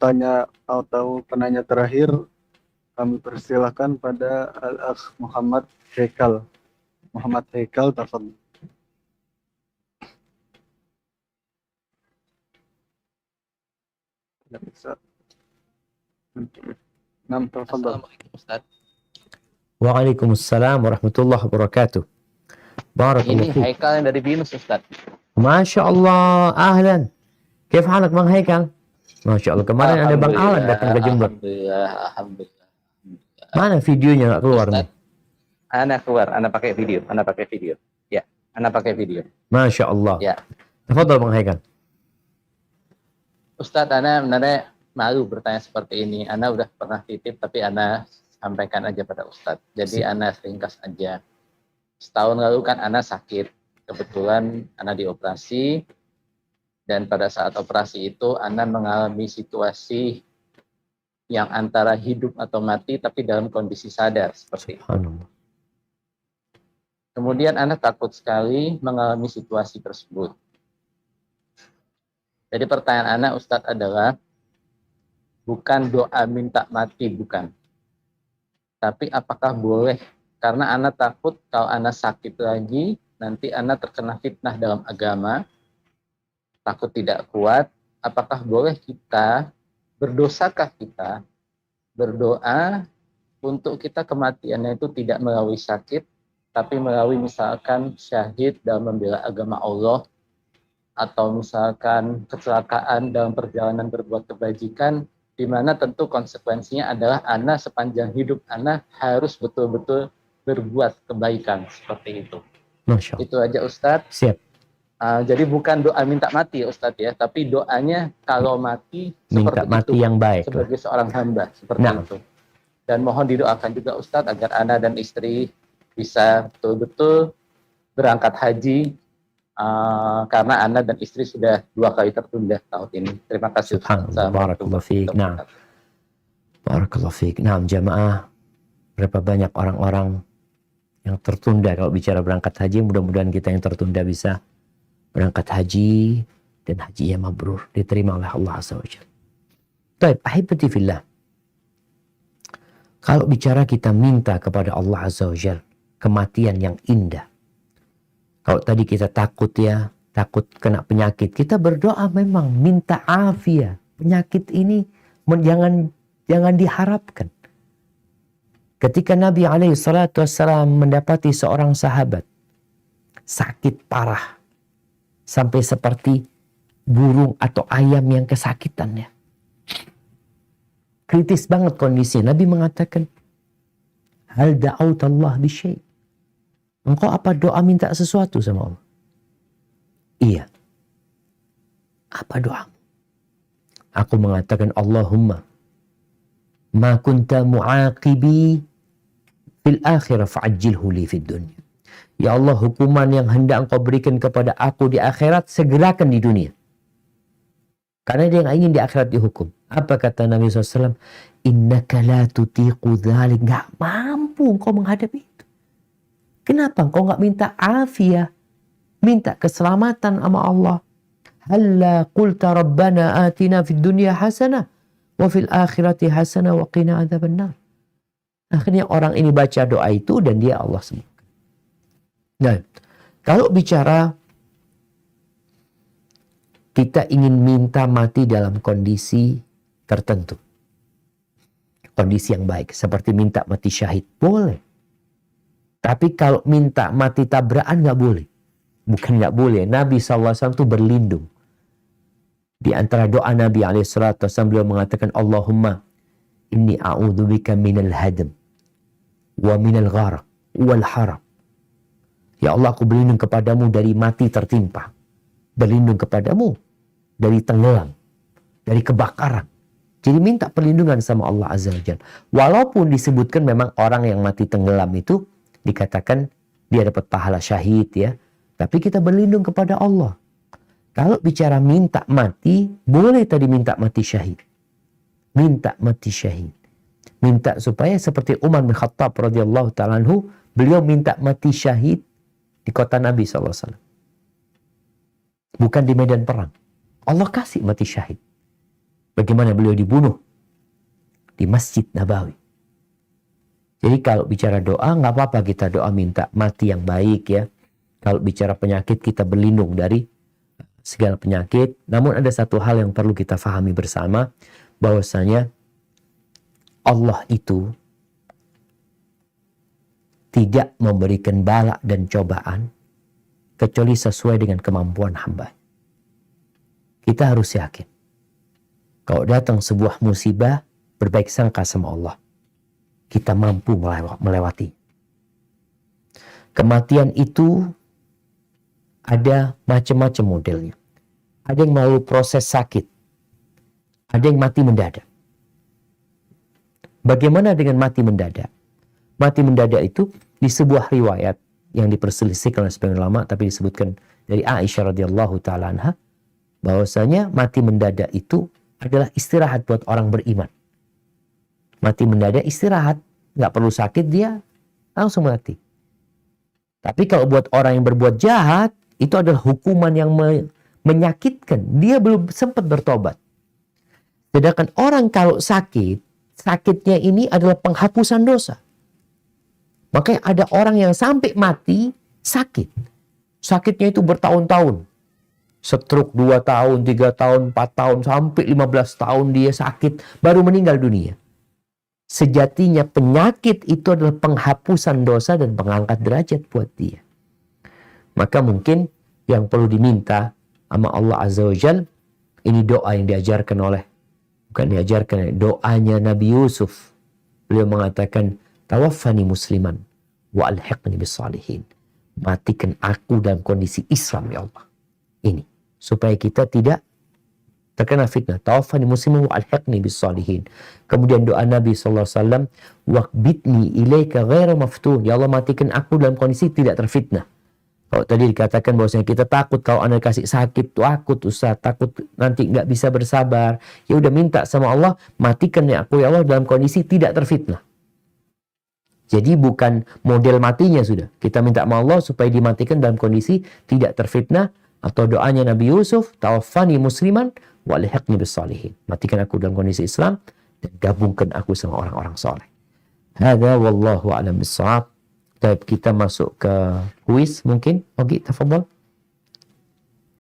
bertanya atau penanya terakhir kami persilahkan pada Al-Akh Muhammad Haikal. Muhammad Haikal, tafadhol. Tidak bisa. Nam, tafadhol. Assalamualaikum Ustaz. Waalaikumsalam warahmatullahi wabarakatuh. Barakallahu Ini fiik. Haikal yang dari Binus Ustaz. Masya Allah, ahlan. Kif halak Bang Haikal? Masya Allah, kemarin ada Bang Alan datang ke Jember. Alhamdulillah. Mana videonya nggak keluar nih? Anak keluar, anak pakai video. Ya, anak pakai video. Masya Allah. Ya. Tafadhol Bang Haikal. Ustaz, Ana sebenarnya malu bertanya seperti ini. Ana udah pernah titip, tapi Ana sampaikan aja pada Ustaz. Jadi Ana ringkas aja. Setahun lalu kan Ana sakit. Kebetulan Ana dioperasi. Dan pada saat operasi itu Ana mengalami situasi yang antara hidup atau mati, tapi dalam kondisi sadar seperti itu. Kemudian Ana takut sekali mengalami situasi tersebut. Jadi pertanyaan Ana Ustadz adalah, bukan doa minta mati, bukan. Tapi apakah boleh, karena Ana takut kalau Ana sakit lagi, nanti Ana terkena fitnah dalam agama, takut tidak kuat, apakah boleh kita, berdosakah kita, berdoa untuk kita kematiannya itu tidak melalui sakit, tapi melalui misalkan syahid dalam membela agama Allah, atau misalkan kecelakaan dalam perjalanan berbuat kebajikan, di mana tentu konsekuensinya adalah Ana sepanjang hidup Ana harus betul-betul berbuat kebaikan seperti itu. Masya Allah. Itu aja Ustadz. Siap. Jadi bukan doa minta mati ya Ustadz ya, tapi doanya kalau mati Minta seperti mati itu, yang baik. sebagai seorang hamba seperti itu. Dan mohon didoakan juga Ustadz agar Ana dan istri bisa betul-betul berangkat haji, karena Ana dan istri sudah 2 kali tertunda tahun ini. Terima kasih. Barakallahu fiik. Nah, barakallahu fiik. Nah, jamaah, berapa banyak orang-orang yang tertunda kalau bicara berangkat haji. Mudah-mudahan kita yang tertunda bisa berangkat haji dan haji yang mabrur, diterima oleh Allah Azza wa Jalla. Baik, ahibati fillah. Kalau bicara kita minta kepada Allah Azza wa Jalla kematian yang indah. Kalau tadi kita takut ya, takut kena penyakit, kita berdoa memang minta afiat. Penyakit ini jangan diharapkan. Ketika Nabi SAW mendapati seorang sahabat sakit parah, sampai seperti burung atau ayam yang kesakitannya. Kritis banget kondisi. Nabi mengatakan, hal da'autallah bisyai. Engkau apa doa minta sesuatu sama Allah? Iya. Apa doa? Aku mengatakan, Allahumma ma kunta mu'aqibi fil akhirah fa'ajjilhu li fid dunya. Ya Allah, hukuman yang hendak engkau berikan kepada aku di akhirat, segerakan di dunia. Karena dia nggak ingin di akhirat dihukum. Apa kata Nabi SAW? Innaka la tutiqu dhalik. Nggak mampu engkau menghadapi itu. Kenapa engkau nggak minta afiah? Minta keselamatan sama Allah. Halla qulta rabbana atina fid dunya hasanah. Wa fil akhirati hasanah wa qina adzabannar. Akhirnya orang ini baca doa itu dan dia Allah sembuh. Nah, kalau bicara kita ingin minta mati dalam kondisi tertentu, kondisi yang baik, seperti minta mati syahid, boleh. Tapi kalau minta mati tabrakan nggak boleh. Bukan nggak boleh, Nabi SAW itu berlindung. Di antara doa Nabi SAW beliau mengatakan, Allahumma inni a'udzubika minal hadam wa minal gharq wal haram. Ya Allah, aku berlindung kepadamu dari mati tertimpa. Berlindung kepadamu dari tenggelam, dari kebakaran. Jadi minta perlindungan sama Allah Azza wa Jalla. Walaupun disebutkan memang orang yang mati tenggelam itu dikatakan dia dapat pahala syahid ya. Tapi kita berlindung kepada Allah. Kalau bicara minta mati, boleh tadi minta mati syahid. Minta mati syahid. Minta supaya seperti Umar bin Khattab radhiyallahu ta'ala anhu, beliau minta mati syahid di kota Nabi SAW. Bukan di medan perang. Allah kasih mati syahid. Bagaimana beliau dibunuh di Masjid Nabawi. Jadi kalau bicara doa, nggak apa-apa kita doa minta mati yang baik ya. Kalau bicara penyakit, kita berlindung dari segala penyakit. Namun ada satu hal yang perlu kita fahami bersama, bahwasanya Allah itu tidak memberikan bala dan cobaan kecuali sesuai dengan kemampuan hamba. Kita harus yakin, kalau datang sebuah musibah, berbaik sangka sama Allah. Kita mampu melewati. Kematian itu ada macam-macam modelnya. Ada yang melalui proses sakit. Ada yang mati mendadak. Bagaimana dengan mati mendadak? Mati mendadak itu di sebuah riwayat yang diperselisihkan oleh sebagian ulama, tapi disebutkan dari Aisyah radhiyallahu taala anha, bahwasanya mati mendadak itu adalah istirahat buat orang beriman. Mati mendadak istirahat, nggak perlu sakit, dia langsung mati. Tapi kalau buat orang yang berbuat jahat, itu adalah hukuman yang menyakitkan. Dia belum sempat bertobat. Sedangkan orang kalau sakit, sakitnya ini adalah penghapusan dosa. Makanya ada orang yang sampai mati sakit. Sakitnya itu bertahun-tahun. Stroke 2 tahun, 3 tahun, 4 tahun, sampai 15 tahun dia sakit, baru meninggal dunia. Sejatinya penyakit itu adalah penghapusan dosa dan pengangkat derajat buat dia. Maka mungkin yang perlu diminta sama Allah Azza wa Jal, ini doa yang diajarkan oleh, bukan diajarkan, doanya Nabi Yusuf. Beliau mengatakan, tawaffani musliman wa alhiqni bis-salihin. Matikan aku dalam kondisi Islam ya Allah. Ini supaya kita tidak terkena fitnah. Tawaffani musliman wa alhiqni bis-salihin. Kemudian doa Nabi SAW, waqbidni ilaika ghaira maftun. Ya Allah, matikan aku dalam kondisi tidak terfitnah. Kalau tadi dikatakan bahwasanya kita takut kalau Anda kasih sakit, takut Ustaz, takut nanti nggak bisa bersabar. Ya udah minta sama Allah, matikan ya aku ya Allah dalam kondisi tidak terfitnah. Jadi bukan model matinya sudah. Kita minta sama Allah supaya dimatikan dalam kondisi tidak terfitnah. Atau doanya Nabi Yusuf, tawaffani musliman wa alhiqni bis-salihin. Matikan aku dalam kondisi Islam dan gabungkan aku sama orang-orang saleh. Hadza wallahu a'lam bis-shawab. Kita masuk ke kuis mungkin. Oke, tafadhol.